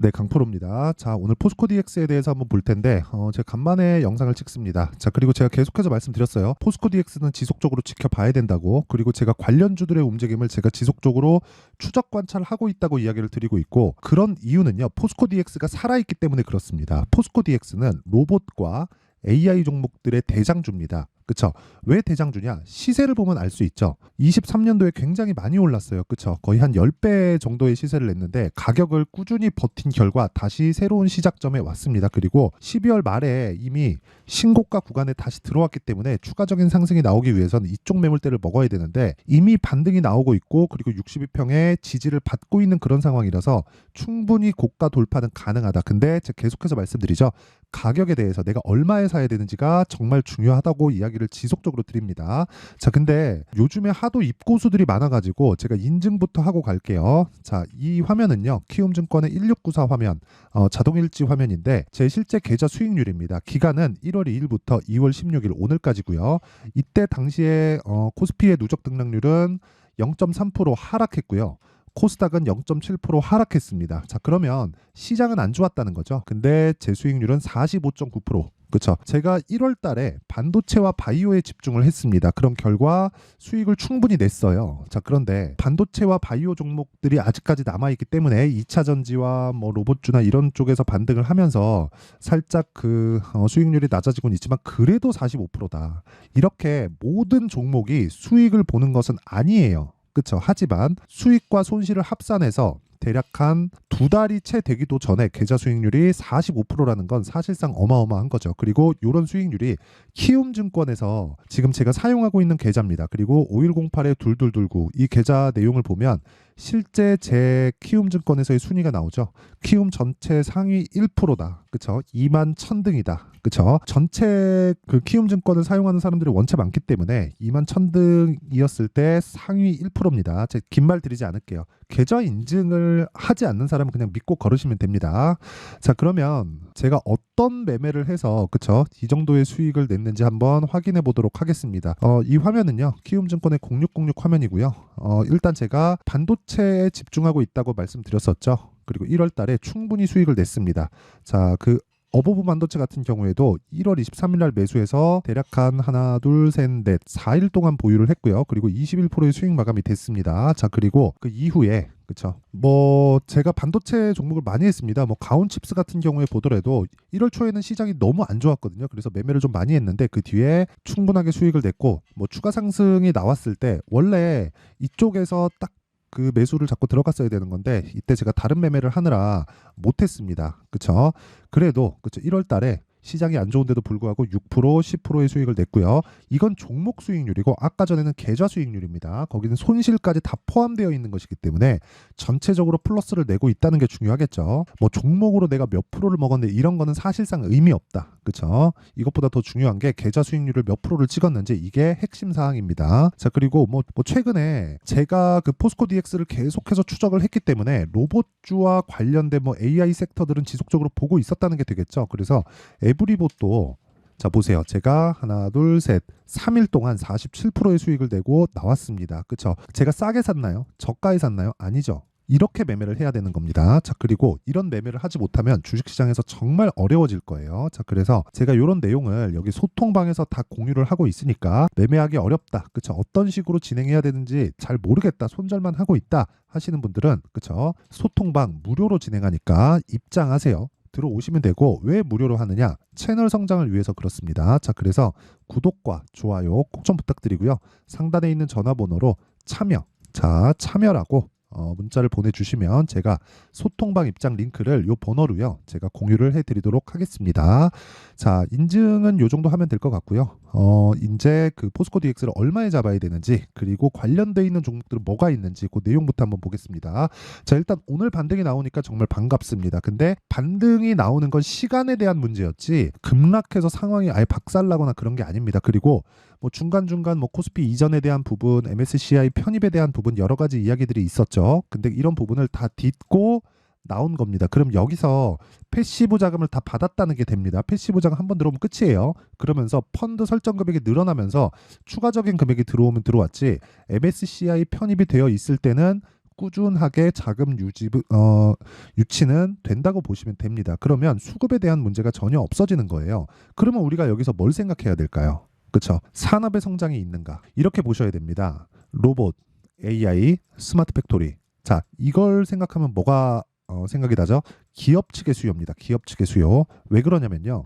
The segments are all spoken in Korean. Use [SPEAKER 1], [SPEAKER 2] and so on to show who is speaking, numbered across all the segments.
[SPEAKER 1] 네, 강프로입니다. 자, 오늘 포스코 DX에 대해서 한번 볼 텐데, 제가 간만에 영상을 찍습니다. 자, 그리고 제가 계속해서 말씀드렸어요. 포스코 DX는 지속적으로 지켜봐야 된다고, 그리고 제가 관련주들의 움직임을 제가 지속적으로 추적 관찰하고 있다고 이야기를 드리고 있고, 그런 이유는요, 포스코 DX가 살아있기 때문에 그렇습니다. 포스코 DX는 로봇과 AI 종목들의 대장주입니다. 그쵸? 왜 대장주냐? 시세를 보면 알 수 있죠. 23년도에 굉장히 많이 올랐어요. 그쵸? 거의 한 10배 정도의 시세를 냈는데 가격을 꾸준히 버틴 결과 다시 새로운 시작점에 왔습니다. 그리고 12월 말에 이미 신고가 구간에 다시 들어왔기 때문에 추가적인 상승이 나오기 위해서는 이쪽 매물대를 먹어야 되는데 이미 반등이 나오고 있고 그리고 62평의 지지를 받고 있는 그런 상황이라서 충분히 고가 돌파는 가능하다. 근데 제가 계속해서 말씀드리죠. 가격에 대해서 내가 얼마에 사야 되는지가 정말 중요하다고 이야기를 지속적으로 드립니다. 자, 근데 요즘에 하도 입고수들이 많아가지고 제가 인증부터 하고 갈게요. 자, 이 화면은요, 키움증권의 1694 화면, 자동일지 화면인데 제 실제 계좌 수익률입니다. 기간은 1월 2일부터 2월 16일 오늘까지고요. 이때 당시에 코스피의 누적 등락률은 0.3% 하락했고요. 코스닥은 0.7% 하락했습니다. 자, 그러면 시장은 안 좋았다는 거죠. 근데 제 수익률은 45.9%. 그렇죠. 제가 1월 달에 반도체와 바이오에 집중을 했습니다. 그런 결과 수익을 충분히 냈어요. 자, 그런데 반도체와 바이오 종목들이 아직까지 남아있기 때문에 2차 전지와 뭐 로봇주나 이런 쪽에서 반등을 하면서 살짝 수익률이 낮아지고는 있지만 그래도 45%다. 이렇게 모든 종목이 수익을 보는 것은 아니에요. 그렇죠. 하지만 수익과 손실을 합산해서 대략 한 2달이 채 되기도 전에 계좌 수익률이 45%라는 건 사실상 어마어마한 거죠. 그리고 이런 수익률이 키움증권에서 지금 제가 사용하고 있는 계좌입니다. 그리고 5108-2229 이 계좌 내용을 보면 실제 제 키움증권에서의 순위가 나오죠. 키움 전체 상위 1%다. 그쵸? 2만 1000등이다. 그쵸? 전체 그 키움증권을 사용하는 사람들이 원체 많기 때문에 2만 1000등이었을 때 상위 1%입니다. 제가 긴 말 드리지 않을게요. 계좌 인증을 하지 않는 사람은 그냥 믿고 걸으시면 됩니다. 자, 그러면 제가 어떤 매매를 해서 그쵸? 이 정도의 수익을 냈는지 한번 확인해 보도록 하겠습니다. 이 화면은요. 키움증권의 0606 화면이고요. 일단 제가 반도체에 집중하고 있다고 말씀드렸었죠. 그리고 1월 달에 충분히 수익을 냈습니다. 자, 어버브 반도체 같은 경우에도 1월 23일 날 매수해서 대략 한 하나, 둘, 셋, 넷, 4일 동안 보유를 했고요. 그리고 21%의 수익 마감이 됐습니다. 자, 그리고 그 이후에 그쵸. 제가 반도체 종목을 많이 했습니다. 가온칩스 같은 경우에 보더라도 1월 초에는 시장이 너무 안 좋았거든요. 그래서 매매를 좀 많이 했는데 그 뒤에 충분하게 수익을 냈고 추가 상승이 나왔을 때 원래 이쪽에서 딱 그 매수를 잡고 들어갔어야 되는 건데 이때 제가 다른 매매를 하느라 못했습니다. 그쵸? 그래도 그쵸? 1월 달에 시장이 안 좋은데도 불구하고 6%, 10%의 수익을 냈고요. 이건 종목 수익률이고 아까 전에는 계좌 수익률입니다. 거기는 손실까지 다 포함되어 있는 것이기 때문에 전체적으로 플러스를 내고 있다는 게 중요하겠죠. 종목으로 내가 몇 프로를 먹었는데 이런 거는 사실상 의미 없다. 그렇죠? 이것보다 더 중요한 게 계좌 수익률을 몇 프로를 찍었는지 이게 핵심 사항입니다. 자, 그리고 최근에 제가 그 포스코 DX를 계속해서 추적을 했기 때문에 로봇주와 관련된 AI 섹터들은 지속적으로 보고 있었다는 게 되겠죠. 그래서 에브리봇도 자 보세요. 제가 하나 둘 셋 3일 동안 47%의 수익을 내고 나왔습니다. 그쵸? 제가 싸게 샀나요? 저가에 샀나요? 아니죠. 이렇게 매매를 해야 되는 겁니다. 자, 그리고 이런 매매를 하지 못하면 주식시장에서 정말 어려워질 거예요. 자, 그래서 제가 이런 내용을 여기 소통방에서 다 공유를 하고 있으니까 매매하기 어렵다. 그쵸? 어떤 식으로 진행해야 되는지 잘 모르겠다. 손절만 하고 있다 하시는 분들은 그쵸? 소통방 무료로 진행하니까 입장하세요. 들어오시면 되고 왜 무료로 하느냐? 채널 성장을 위해서 그렇습니다. 자, 그래서 구독과 좋아요 꼭 좀 부탁드리고요. 상단에 있는 전화번호로 참여라고 문자를 보내주시면 제가 소통방 입장 링크를 요 번호로요 제가 공유를 해드리도록 하겠습니다. 자, 인증은 요 정도 하면 될 것 같고요. 이제 그 포스코 DX를 얼마에 잡아야 되는지 그리고 관련되어 있는 종목들은 뭐가 있는지 그 내용부터 한번 보겠습니다. 자, 일단 오늘 반등이 나오니까 정말 반갑습니다. 근데 반등이 나오는 건 시간에 대한 문제였지 급락해서 상황이 아예 박살나거나 그런 게 아닙니다. 그리고 중간중간 코스피 이전에 대한 부분, MSCI 편입에 대한 부분 여러 가지 이야기들이 있었죠. 근데 이런 부분을 다 딛고 나온 겁니다. 그럼 여기서 패시브 자금을 다 받았다는 게 됩니다. 패시브 자금 한번 들어오면 끝이에요. 그러면서 펀드 설정 금액이 늘어나면서 추가적인 금액이 들어오면 들어왔지 MSCI 편입이 되어 있을 때는 꾸준하게 자금 유치는 된다고 보시면 됩니다. 그러면 수급에 대한 문제가 전혀 없어지는 거예요. 그러면 우리가 여기서 뭘 생각해야 될까요? 그렇죠? 산업의 성장이 있는가? 이렇게 보셔야 됩니다. 로봇, AI, 스마트 팩토리. 자, 이걸 생각하면 뭐가 생각이 나죠? 기업 측의 수요입니다. 기업 측의 수요. 왜 그러냐면요.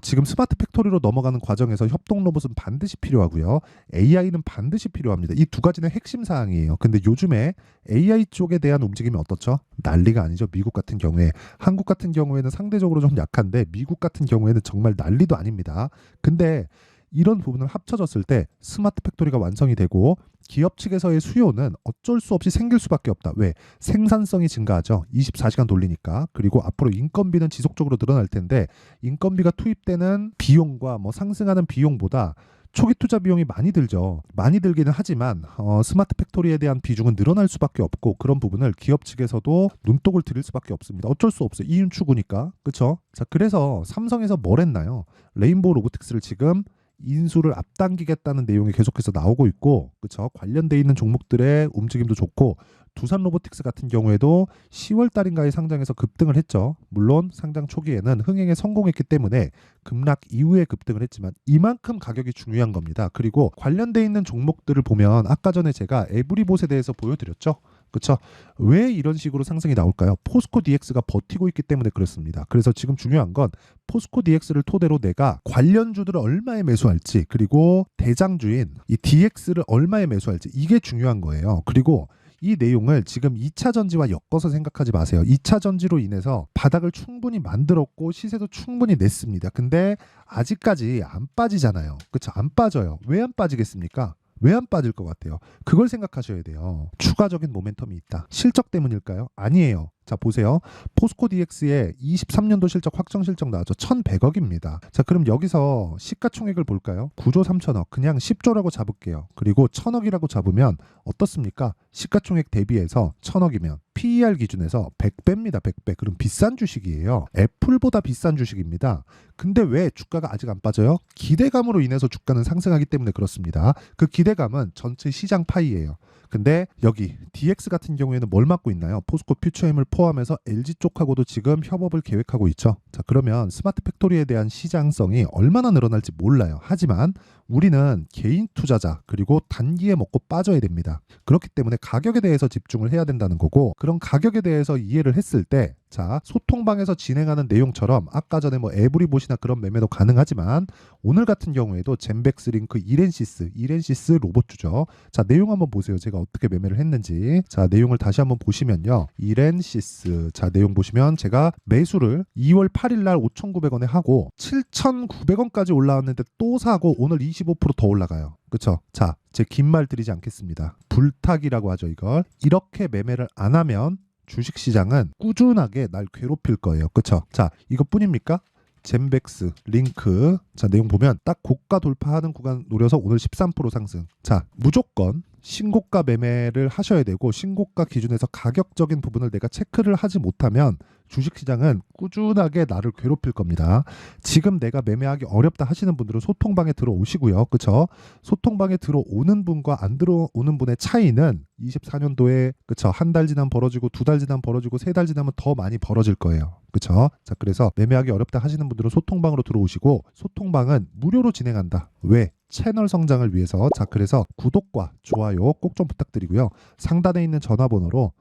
[SPEAKER 1] 지금 스마트 팩토리로 넘어가는 과정에서 협동 로봇은 반드시 필요하고요. AI는 반드시 필요합니다. 이 두 가지는 핵심 사항이에요. 근데 요즘에 AI 쪽에 대한 움직임이 어떻죠? 난리가 아니죠. 미국 같은 경우에. 한국 같은 경우에는 상대적으로 좀 약한데 미국 같은 경우에는 정말 난리도 아닙니다. 근데 이런 부분을 합쳐졌을 때 스마트 팩토리가 완성이 되고 기업 측에서의 수요는 어쩔 수 없이 생길 수밖에 없다. 왜? 생산성이 증가하죠. 24시간 돌리니까. 그리고 앞으로 인건비는 지속적으로 늘어날 텐데 인건비가 투입되는 비용과 상승하는 비용보다 초기 투자 비용이 많이 들죠. 많이 들기는 하지만 스마트 팩토리에 대한 비중은 늘어날 수밖에 없고 그런 부분을 기업 측에서도 눈독을 들일 수밖에 없습니다. 어쩔 수 없어요. 이윤 추구니까. 그렇죠? 자, 그래서 삼성에서 뭘 했나요? 레인보우 로보틱스를 지금 인수를 앞당기겠다는 내용이 계속해서 나오고 있고, 그렇죠? 관련돼 있는 종목들의 움직임도 좋고, 두산 로보틱스 같은 경우에도 10월 달인가에 상장해서 급등을 했죠. 물론 상장 초기에는 흥행에 성공했기 때문에 급락 이후에 급등을 했지만 이만큼 가격이 중요한 겁니다. 그리고 관련돼 있는 종목들을 보면 아까 전에 제가 에브리봇에 대해서 보여드렸죠. 그렇죠? 왜 이런 식으로 상승이 나올까요? 포스코 DX가 버티고 있기 때문에 그렇습니다. 그래서 지금 중요한 건 포스코 DX를 토대로 내가 관련주들을 얼마에 매수할지, 그리고 대장주인 이 DX를 얼마에 매수할지, 이게 중요한 거예요. 그리고 이 내용을 지금 2차 전지와 엮어서 생각하지 마세요. 2차 전지로 인해서 바닥을 충분히 만들었고 시세도 충분히 냈습니다. 근데 아직까지 안 빠지잖아요. 그렇죠? 안 빠져요. 왜 안 빠지겠습니까? 왜 안 빠질 것 같아요? 그걸 생각하셔야 돼요. 추가적인 모멘텀이 있다. 실적 때문일까요? 아니에요. 자, 보세요. 포스코 DX의 23년도 실적 확정 실적 나왔죠. 1,100억입니다. 자, 그럼 여기서 시가총액을 볼까요? 9조 3천억. 그냥 10조라고 잡을게요. 그리고 1,000억이라고 잡으면 어떻습니까? 시가총액 대비해서 1,000억이면 PER 기준에서 100배입니다. 100배. 그럼 비싼 주식이에요. 애플보다 비싼 주식입니다. 근데 왜 주가가 아직 안 빠져요? 기대감으로 인해서 주가는 상승하기 때문에 그렇습니다. 그 기대감은 전체 시장 파이예요. 근데 여기 DX 같은 경우에는 뭘 맡고 있나요? 포스코 퓨처엠을 포함해서 LG 쪽하고도 지금 협업을 계획하고 있죠. 자, 그러면 스마트 팩토리에 대한 시장성이 얼마나 늘어날지 몰라요. 하지만 우리는 개인 투자자 그리고 단기에 먹고 빠져야 됩니다. 그렇기 때문에 가격에 대해서 집중을 해야 된다는 거고, 그런 가격에 대해서 이해를 했을 때, 자, 소통방에서 진행하는 내용처럼 아까 전에 에브리봇이나 그런 매매도 가능하지만 오늘 같은 경우에도 젠백스링크 이렌시스 로봇주죠. 자, 내용 한번 보세요. 제가 어떻게 매매를 했는지. 자, 내용을 다시 한번 보시면요. 이렌시스. 자, 내용 보시면 제가 매수를 2월 8일 날 5,900원에 하고 7,900원까지 올라왔는데 또 사고 오늘 25% 더 올라가요. 그렇죠? 자, 제 긴 말 드리지 않겠습니다. 불타기라고 하죠, 이걸. 이렇게 매매를 안 하면 주식시장은 꾸준하게 날 괴롭힐 거예요. 그렇죠? 자, 이것뿐입니까? 젠백스, 링크. 자, 내용 보면 딱 고가 돌파하는 구간 노려서 오늘 13% 상승. 자, 무조건 신고가 매매를 하셔야 되고, 신고가 기준에서 가격적인 부분을 내가 체크를 하지 못하면 주식시장은 꾸준하게 나를 괴롭힐 겁니다. 지금 내가 매매하기 어렵다 하시는 분들은 소통방에 들어오시고요. 그쵸? 소통방에 들어오는 분과 안 들어오는 분의 차이는 24년도에 그쵸? 한 달 지나면 벌어지고, 2달 지나면 벌어지고, 3달 지나면 더 많이 벌어질 거예요. 그쵸? 자, 그래서 매매하기 어렵다 하시는 분들은 소통방으로 들어오시고, 소통방은 무료로 진행한다. 왜? 채널 성장을 위해서. 자, 그래서 구독과 좋아요 꼭 좀 부탁드리고요. 상단에 있는 전화번호로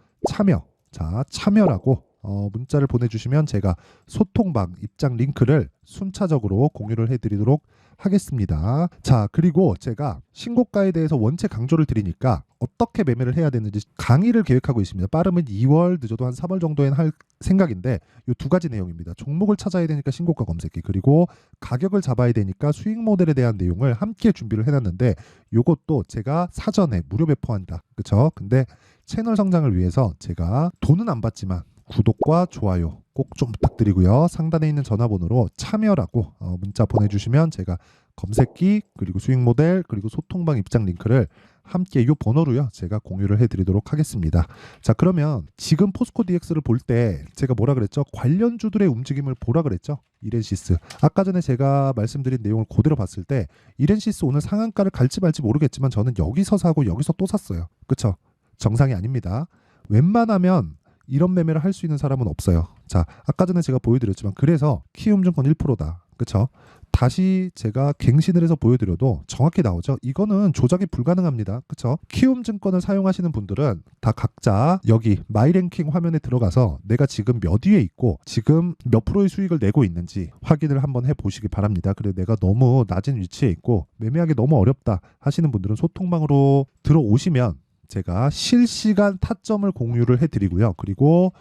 [SPEAKER 1] 참여라고 문자를 보내주시면 제가 소통방 입장 링크를 순차적으로 공유를 해드리도록 하겠습니다. 자, 그리고 제가 신고가에 대해서 원체 강조를 드리니까 어떻게 매매를 해야 되는지 강의를 계획하고 있습니다. 빠르면 2월, 늦어도 한 3월 정도엔 할 생각인데 이 두 가지 내용입니다. 종목을 찾아야 되니까 신고가 검색기, 그리고 가격을 잡아야 되니까 수익 모델에 대한 내용을 함께 준비를 해놨는데 이것도 제가 사전에 무료 배포한다. 그쵸? 근데 채널 성장을 위해서 제가 돈은 안 받지만 구독과 좋아요 꼭 좀 부탁드리고요. 상단에 있는 전화번호로 참여라고 문자 보내주시면 제가 검색기, 그리고 수익 모델, 그리고 소통방 입장 링크를 함께 이 번호로요 제가 공유를 해드리도록 하겠습니다. 자, 그러면 지금 포스코 DX를 볼 때 제가 뭐라 그랬죠? 관련주들의 움직임을 보라 그랬죠? 이렌시스. 아까 전에 제가 말씀드린 내용을 그대로 봤을 때 이렌시스 오늘 상한가를 갈지 말지 모르겠지만 저는 여기서 사고 여기서 또 샀어요. 그쵸? 정상이 아닙니다. 웬만하면 이런 매매를 할 수 있는 사람은 없어요. 자, 아까 전에 제가 보여드렸지만 그래서 키움증권 1%다. 그쵸? 다시 제가 갱신을 해서 보여드려도 정확히 나오죠. 이거는 조작이 불가능합니다. 그쵸? 키움증권을 사용하시는 분들은 다 각자 여기 마이랭킹 화면에 들어가서 내가 지금 몇 위에 있고 지금 몇 프로의 수익을 내고 있는지 확인을 한번 해보시기 바랍니다. 그래 내가 너무 낮은 위치에 있고 매매하기 너무 어렵다 하시는 분들은 소통방으로 들어오시면 제가 실시간 타점을 공유를 해드리고요. 그리고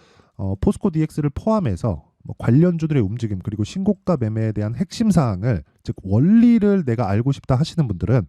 [SPEAKER 1] 포스코 DX를 포함해서 뭐 관련주들의 움직임 그리고 신고가 매매에 대한 핵심 사항을 즉 원리를 내가 알고 싶다 하시는 분들은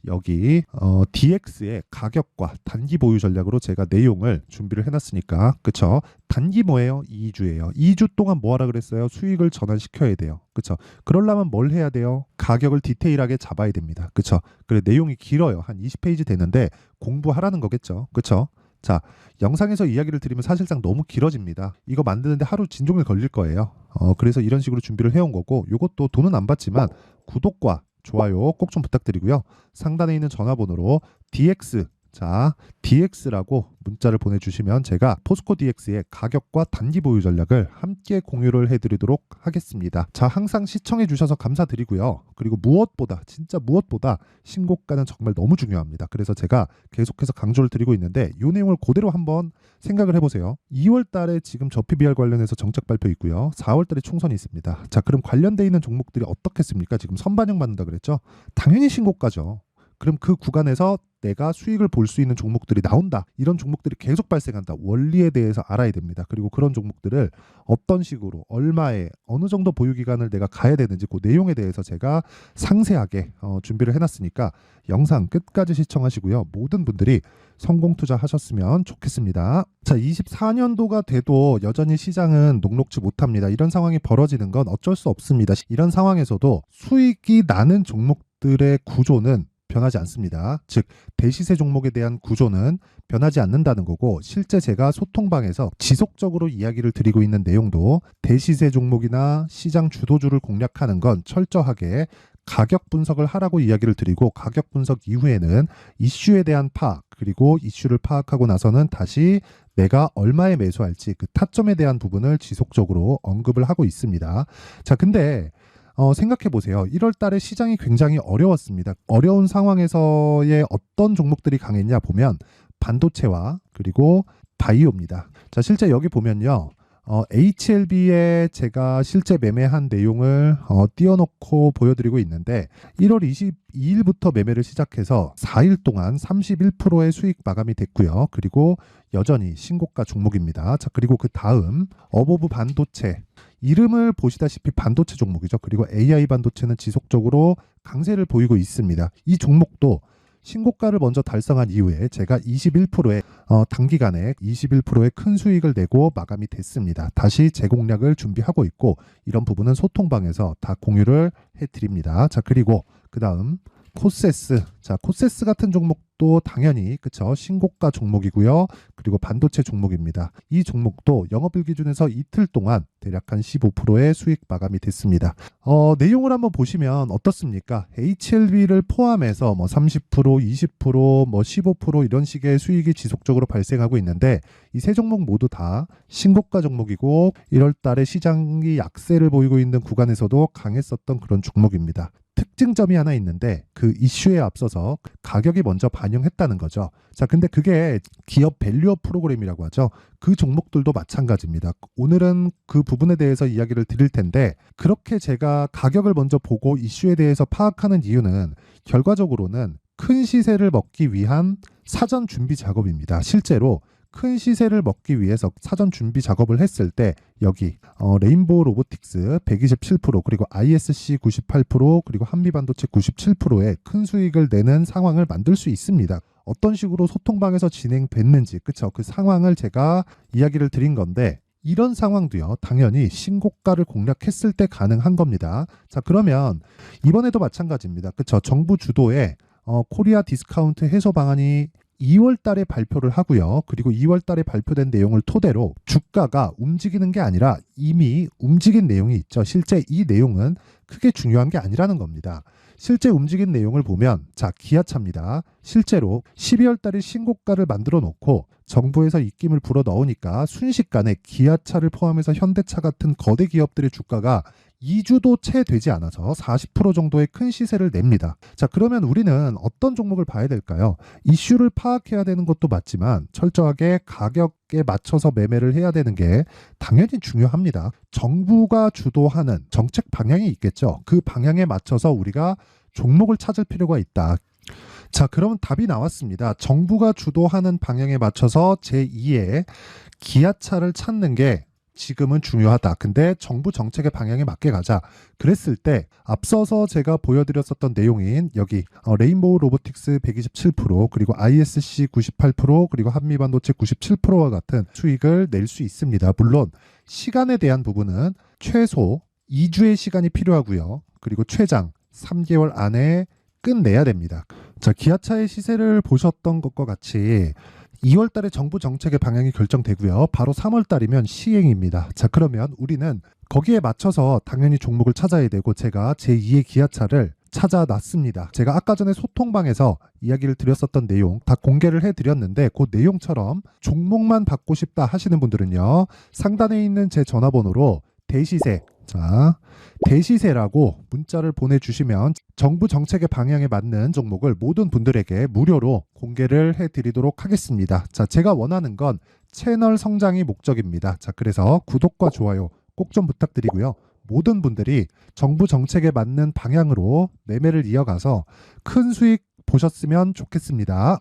[SPEAKER 1] 여기 DX의 가격과 단기 보유 전략으로 제가 내용을 준비를 해놨으니까 그쵸? 단기 뭐예요? 2주예요. 2주 동안 뭐 하라 그랬어요? 수익을 전환시켜야 돼요. 그쵸? 그러려면 뭘 해야 돼요? 가격을 디테일하게 잡아야 됩니다. 그쵸? 그래 내용이 길어요. 한 20페이지 되는데 공부하라는 거겠죠. 그쵸? 자, 영상에서 이야기를 드리면 사실상 너무 길어집니다. 이거 만드는데 하루 진종일 걸릴 거예요. 그래서 이런 식으로 준비를 해온 거고 이것도 돈은 안 받지만 구독과 좋아요 꼭 좀 부탁드리고요. 상단에 있는 전화번호로 DX 자, DX라고 문자를 보내주시면 제가 포스코 DX의 가격과 단기 보유 전략을 함께 공유를 해드리도록 하겠습니다. 자, 항상 시청해주셔서 감사드리고요. 그리고 무엇보다 진짜 무엇보다 신고가는 정말 너무 중요합니다. 그래서 제가 계속해서 강조를 드리고 있는데 이 내용을 그대로 한번 생각을 해보세요. 2월 달에 지금 저 PBR 관련해서 정책 발표 있고요. 4월 달에 총선이 있습니다. 자, 그럼 관련돼 있는 종목들이 어떻겠습니까? 지금 선반영 받는다 그랬죠? 당연히 신고가죠. 그럼 그 구간에서 내가 수익을 볼 수 있는 종목들이 나온다. 이런 종목들이 계속 발생한다. 원리에 대해서 알아야 됩니다. 그리고 그런 종목들을 어떤 식으로 얼마에 어느 정도 보유 기간을 내가 가야 되는지 그 내용에 대해서 제가 상세하게 준비를 해놨으니까 영상 끝까지 시청하시고요. 모든 분들이 성공 투자하셨으면 좋겠습니다. 자, 24년도가 돼도 여전히 시장은 녹록지 못합니다. 이런 상황이 벌어지는 건 어쩔 수 없습니다. 이런 상황에서도 수익이 나는 종목들의 구조는 변하지 않습니다. 즉 대시세 종목에 대한 구조는 변하지 않는다는 거고 실제 제가 소통방에서 지속적으로 이야기를 드리고 있는 내용도 대시세 종목이나 시장 주도주를 공략하는 건 철저하게 가격 분석을 하라고 이야기를 드리고 가격 분석 이후에는 이슈에 대한 파악 그리고 이슈를 파악하고 나서는 다시 내가 얼마에 매수할지 그 타점에 대한 부분을 지속적으로 언급을 하고 있습니다. 자, 근데 생각해 보세요. 1월 달에 시장이 굉장히 어려웠습니다. 어려운 상황에서의 어떤 종목들이 강했냐 보면 반도체와 그리고 바이오입니다. 자, 실제 여기 보면요. HLB에 제가 실제 매매한 내용을 띄워놓고 보여드리고 있는데 1월 22일부터 매매를 시작해서 4일 동안 31%의 수익 마감이 됐고요. 그리고 여전히 신고가 종목입니다. 자, 그리고 그 다음 어보브 반도체 이름을 보시다시피 반도체 종목이죠. 그리고 AI 반도체는 지속적으로 강세를 보이고 있습니다. 이 종목도 신고가를 먼저 달성한 이후에 제가 21%의 단기간에 21%의 큰 수익을 내고 마감이 됐습니다. 다시 재공략을 준비하고 있고 이런 부분은 소통방에서 다 공유를 해드립니다. 자, 그리고 그 다음 코세스. 자, 코세스 같은 종목도 당연히 그쵸 신고가 종목이고요. 그리고 반도체 종목입니다. 이 종목도 영업일 기준에서 이틀 동안 대략 한 15%의 수익 마감이 됐습니다. 내용을 한번 보시면 어떻습니까? HLB를 포함해서 뭐 30%, 20%, 뭐 15% 이런 식의 수익이 지속적으로 발생하고 있는데 이 세 종목 모두 다 신고가 종목이고 1월 달에 시장이 약세를 보이고 있는 구간에서도 강했었던 그런 종목입니다. 특징점이 하나 있는데 그 이슈에 앞서서 가격이 먼저 반영했다는 거죠. 자, 근데 그게 기업 밸류업 프로그램이라고 하죠. 그 종목들도 마찬가지입니다. 오늘은 그 부분에 대해서 이야기를 드릴 텐데 그렇게 제가 가격을 먼저 보고 이슈에 대해서 파악하는 이유는 결과적으로는 큰 시세를 먹기 위한 사전 준비 작업입니다. 실제로 큰 시세를 먹기 위해서 사전 준비 작업을 했을 때 여기 레인보우 로보틱스 127% 그리고 ISC 98% 그리고 한미반도체 97%의 큰 수익을 내는 상황을 만들 수 있습니다. 어떤 식으로 소통방에서 진행됐는지 그쵸? 그 상황을 제가 이야기를 드린 건데 이런 상황도요 당연히 신고가를 공략했을 때 가능한 겁니다. 자, 그러면 이번에도 마찬가지입니다. 그쵸? 정부 주도의 코리아 디스카운트 해소 방안이 2월 달에 발표를 하고요. 그리고 2월 달에 발표된 내용을 토대로 주가가 움직이는 게 아니라 이미 움직인 내용이 있죠. 실제 이 내용은 크게 중요한 게 아니라는 겁니다. 실제 움직인 내용을 보면 자, 기아차입니다. 실제로 12월 달에 신고가를 만들어 놓고 정부에서 입김을 불어 넣으니까 순식간에 기아차를 포함해서 현대차 같은 거대 기업들의 주가가 2주도 채 되지 않아서 40% 정도의 큰 시세를 냅니다. 자, 그러면 우리는 어떤 종목을 봐야 될까요? 이슈를 파악해야 되는 것도 맞지만 철저하게 가격에 맞춰서 매매를 해야 되는 게 당연히 중요합니다. 정부가 주도하는 정책 방향이 있겠죠. 그 방향에 맞춰서 우리가 종목을 찾을 필요가 있다. 자, 그럼 답이 나왔습니다. 정부가 주도하는 방향에 맞춰서 제2의 기아차를 찾는 게 지금은 중요하다. 근데 정부 정책의 방향에 맞게 가자. 그랬을 때 앞서서 제가 보여드렸었던 내용인 여기 레인보우 로보틱스 127% 그리고 ISC 98% 그리고 한미반도체 97%와 같은 수익을 낼 수 있습니다. 물론 시간에 대한 부분은 최소 2주의 시간이 필요하고요. 그리고 최장 3개월 안에 끝내야 됩니다. 자, 기아차의 시세를 보셨던 것과 같이 2월 달에 정부 정책의 방향이 결정되고요. 바로 3월 달이면 시행입니다. 자, 그러면 우리는 거기에 맞춰서 당연히 종목을 찾아야 되고 제가 제2의 기아차를 찾아놨습니다. 제가 아까 전에 소통방에서 이야기를 드렸었던 내용 다 공개를 해드렸는데 그 내용처럼 종목만 받고 싶다 하시는 분들은요. 상단에 있는 제 전화번호로 대시세, 자, 대시세라고 문자를 보내주시면 정부 정책의 방향에 맞는 종목을 모든 분들에게 무료로 공개를 해드리도록 하겠습니다. 자, 제가 원하는 건 채널 성장이 목적입니다. 자, 그래서 구독과 좋아요 꼭 좀 부탁드리고요. 모든 분들이 정부 정책에 맞는 방향으로 매매를 이어가서 큰 수익 보셨으면 좋겠습니다.